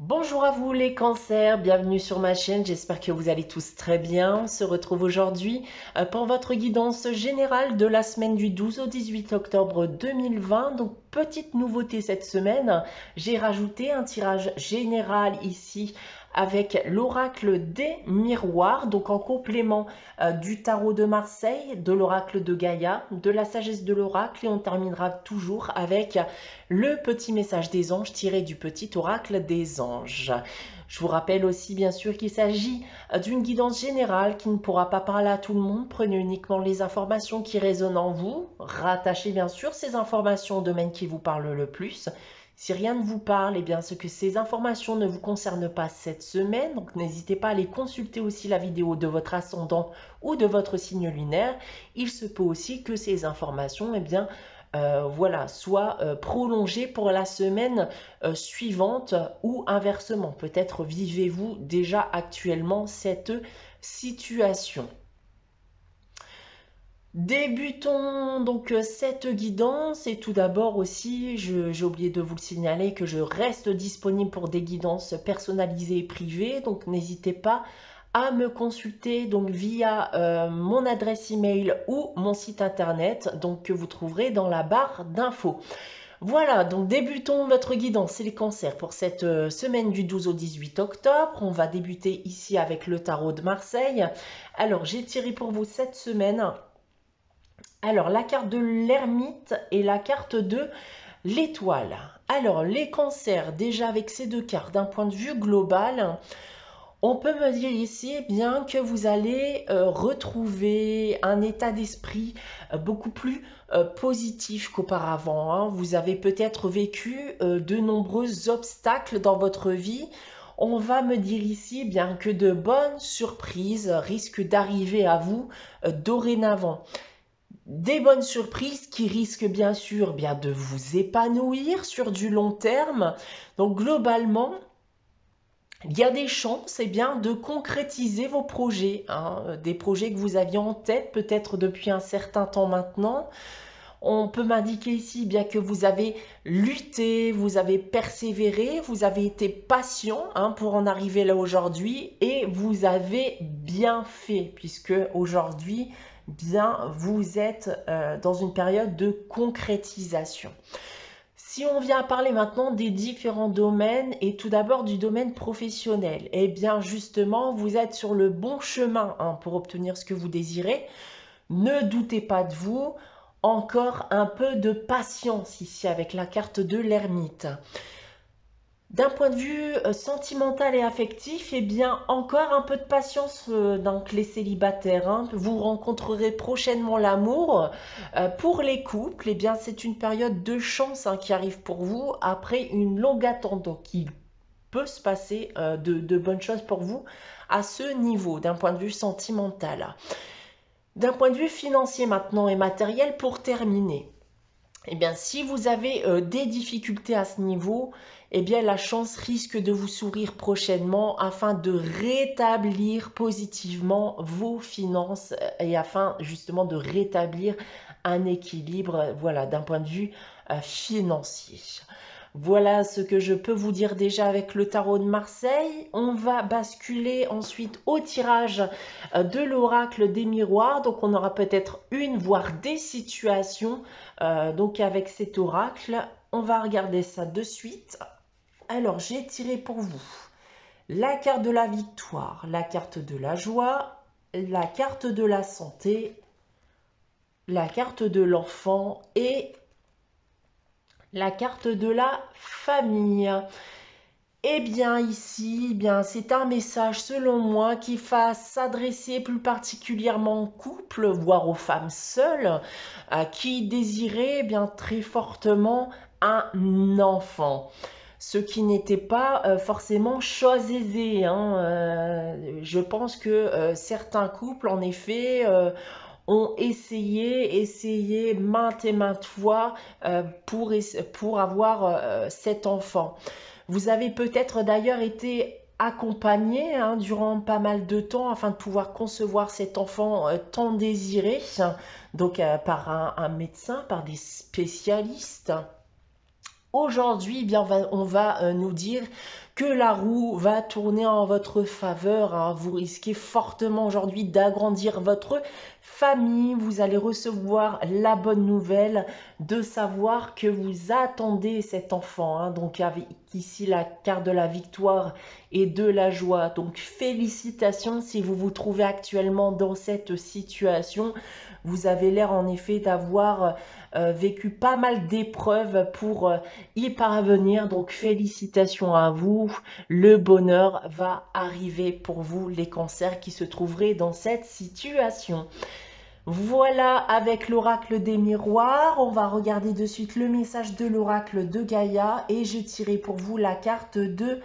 Bonjour à vous les cancers, bienvenue sur ma chaîne, j'espère que vous allez tous très bien. On se retrouve aujourd'hui pour votre guidance générale de la semaine du 12 au 18 octobre 2020. Donc petite nouveauté cette semaine, j'ai rajouté un tirage général ici avec l'oracle des miroirs, donc en complément du tarot de Marseille, de l'oracle de Gaïa, de la sagesse de l'oracle, et on terminera toujours avec le petit message des anges tiré du petit oracle des anges. Je vous rappelle aussi bien sûr qu'il s'agit d'une guidance générale qui ne pourra pas parler à tout le monde. Prenez uniquement les informations qui résonnent en vous. Rattachez bien sûr ces informations au domaine qui vous parle le plus. Si rien ne vous parle, eh bien, c'est que ces informations ne vous concernent pas cette semaine. Donc, n'hésitez pas à aller consulter aussi la vidéo de votre ascendant ou de votre signe lunaire. Il se peut aussi que ces informations, eh bien, voilà, soient prolongées pour la semaine suivante ou inversement. Peut-être vivez-vous déjà actuellement cette situation. Débutons donc cette guidance et tout d'abord aussi, j'ai oublié de vous le signaler que je reste disponible pour des guidances personnalisées et privées, donc n'hésitez pas à me consulter donc via mon adresse email ou mon site internet donc que vous trouverez dans la barre d'infos. Voilà, donc débutons notre guidance, c'est les cancers pour cette semaine du 12 au 18 octobre. On va débuter ici avec le tarot de Marseille. Alors j'ai tiré pour vous cette semaine la carte de l'ermite et la carte de l'étoile. Alors, les cancers, déjà avec ces deux cartes, d'un point de vue global, on peut me dire ici bien que vous allez retrouver un état d'esprit beaucoup plus positif qu'auparavant. Hein. Vous avez peut-être vécu de nombreux obstacles dans votre vie. On va me dire ici bien que de bonnes surprises risquent d'arriver à vous dorénavant. Des bonnes surprises qui risquent bien sûr de vous épanouir sur du long terme. Donc globalement, il y a des chances de concrétiser vos projets, hein, des projets que vous aviez en tête peut-être depuis un certain temps maintenant. On peut m'indiquer ici bien que vous avez lutté, vous avez persévéré, vous avez été patient pour en arriver là aujourd'hui et vous avez bien fait puisque aujourd'hui, vous êtes dans une période de concrétisation. Si on vient parler maintenant des différents domaines et tout d'abord du domaine professionnel, eh bien justement, vous êtes sur le bon chemin pour obtenir ce que vous désirez. Ne doutez pas de vous. Encore un peu de patience ici avec la carte de l'ermite. D'un point de vue sentimental et affectif, eh bien encore un peu de patience donc les célibataires. Hein. Vous rencontrerez prochainement l'amour. Pour les couples, eh bien c'est une période de chance qui arrive pour vous après une longue attente. Donc il peut se passer de bonnes choses pour vous à ce niveau d'un point de vue sentimental. D'un point de vue financier maintenant et matériel, pour terminer, eh bien, si vous avez des difficultés à ce niveau, eh bien, la chance risque de vous sourire prochainement afin de rétablir positivement vos finances et afin justement de rétablir un équilibre, voilà, d'un point de vue financier. Voilà ce que je peux vous dire déjà avec le tarot de Marseille. On va basculer ensuite au tirage de l'oracle des miroirs. Donc on aura peut-être une, voire des situations. Donc avec cet oracle, on va regarder ça de suite. Alors j'ai tiré pour vous la carte de la victoire, la carte de la joie, la carte de la santé, la carte de l'enfant et la carte de la famille. Eh bien ici, c'est un message selon moi qui va s'adresser plus particulièrement aux couples, voire aux femmes seules, qui désiraient très fortement un enfant. Ce qui n'était pas forcément chose aisée. Hein. Je pense que certains couples, en effet, ont essayé maintes et maintes fois pour avoir cet enfant. Vous avez peut-être d'ailleurs été accompagné durant pas mal de temps afin de pouvoir concevoir cet enfant tant désiré, donc par un médecin, par des spécialistes. Aujourd'hui, on va nous dire que la roue va tourner en votre faveur, hein. Vous risquez fortement aujourd'hui d'agrandir votre famille. Vous allez recevoir la bonne nouvelle de savoir que vous attendez cet enfant, hein. Donc avec ici la carte de la victoire et de la joie. Donc félicitations si vous vous trouvez actuellement dans cette situation. Vous avez l'air en effet d'avoir vécu pas mal d'épreuves pour y parvenir. Donc félicitations à vous. Le bonheur va arriver pour vous, les cancers qui se trouveraient dans cette situation. Voilà avec l'oracle des miroirs. On va regarder de suite le message de l'oracle de Gaïa et j'ai tiré pour vous la carte de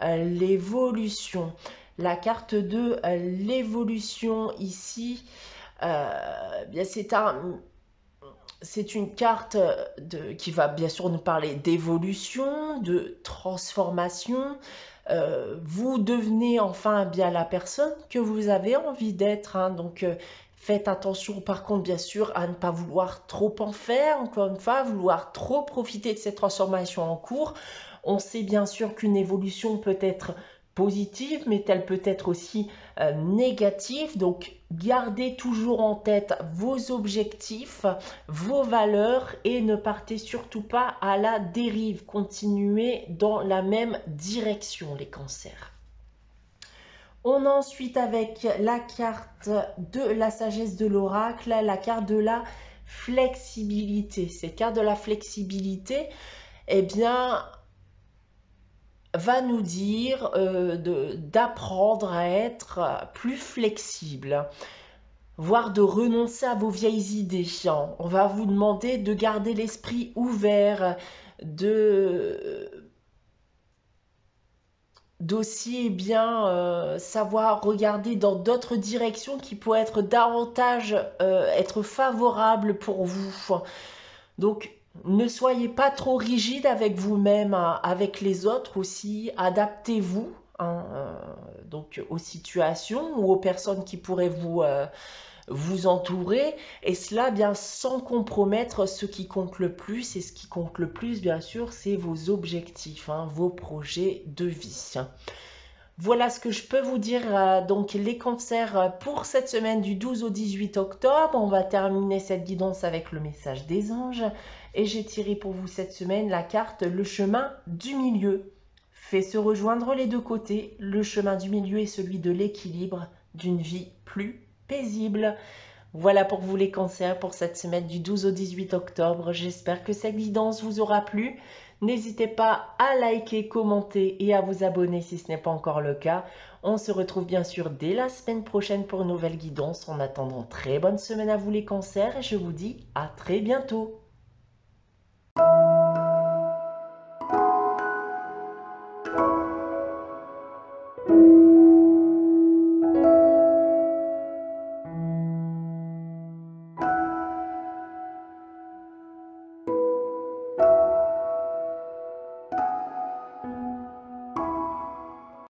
l'évolution. La carte de l'évolution ici, bien c'est une carte qui va bien sûr nous parler d'évolution, de transformation. Vous devenez enfin bien la personne que vous avez envie d'être, hein. Donc faites attention par contre bien sûr à ne pas vouloir trop en faire, encore une fois, vouloir trop profiter de cette transformation en cours. On sait bien sûr qu'une évolution peut être positive, mais elle peut être aussi négative. Donc gardez toujours en tête vos objectifs, vos valeurs et ne partez surtout pas à la dérive. Continuez dans la même direction, les cancers. On a ensuite avec la carte de la sagesse de l'oracle, la carte de la flexibilité. Cette carte de la flexibilité, eh bien, va nous dire d'apprendre à être plus flexible, voire de renoncer à vos vieilles idées. On va vous demander de garder l'esprit ouvert, d'aussi bien savoir regarder dans d'autres directions qui pourraient être davantage être favorables pour vous. Donc ne soyez pas trop rigide avec vous-même, hein, avec les autres aussi. Adaptez-vous, hein, donc aux situations ou aux personnes qui pourraient vous entourer, et cela bien sans compromettre ce qui compte le plus. Et ce qui compte le plus, bien sûr, c'est vos objectifs, hein, vos projets de vie. Voilà ce que je peux vous dire, donc les cancers pour cette semaine du 12 au 18 octobre. On va terminer cette guidance avec le message des anges. Et j'ai tiré pour vous cette semaine la carte le chemin du milieu. Fait se rejoindre les deux côtés. Le chemin du milieu est celui de l'équilibre, d'une vie plus paisible. Voilà pour vous les cancers pour cette semaine du 12 au 18 octobre. J'espère que cette guidance vous aura plu. N'hésitez pas à liker, commenter et à vous abonner si ce n'est pas encore le cas. On se retrouve bien sûr dès la semaine prochaine pour une nouvelle guidance. En attendant, très bonne semaine à vous les cancers et je vous dis à très bientôt.